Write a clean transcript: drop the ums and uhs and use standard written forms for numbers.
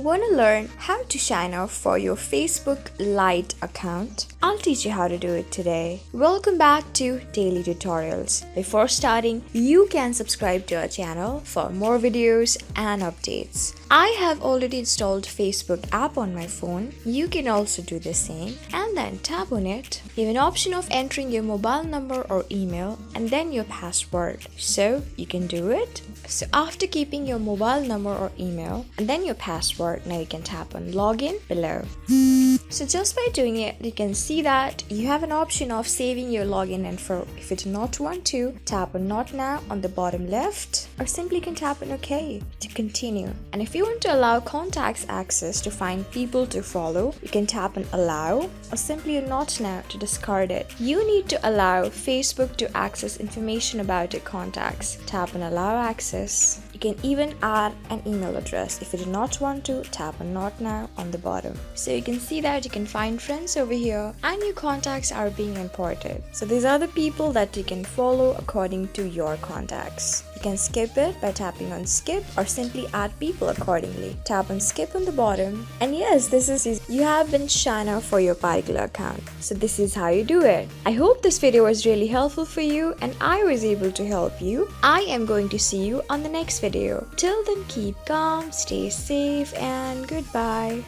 Want to learn how to sign off for your Facebook Lite account? I'll teach you how to do it today. Welcome back to Daily Tutorials. Before starting, you can subscribe to our channel for more videos and updates. I have already installed Facebook app on my phone. You can also do the same and then tap on it. You have an option of entering your mobile number or email and then your password. So you can do it. So after keeping your mobile number or email and then your password, now you can tap on login below. So just by doing it, you can see that you have an option of saving your login info. If you do not want to, tap on not now on the bottom left, or simply you can tap on OK to continue. And if you want to allow contacts access to find people to follow, you can tap on allow, or simply on not now to discard it. You need to allow Facebook to access information about your contacts. Tap on allow access. You can even add an email address. If you do not want to, tap on not now on the bottom. So you can see that you can find friends over here and your contacts are being imported. So these are the people that you can follow according to your contacts. You can skip it by tapping on skip or simply add people accordingly. Tap on skip on the bottom. And yes, this is you have been signed up for your particular account. So this is how you do it. I hope this video was really helpful for you and I was able to help you. I am going to see you on the next video. Till then, keep calm, stay safe, and goodbye.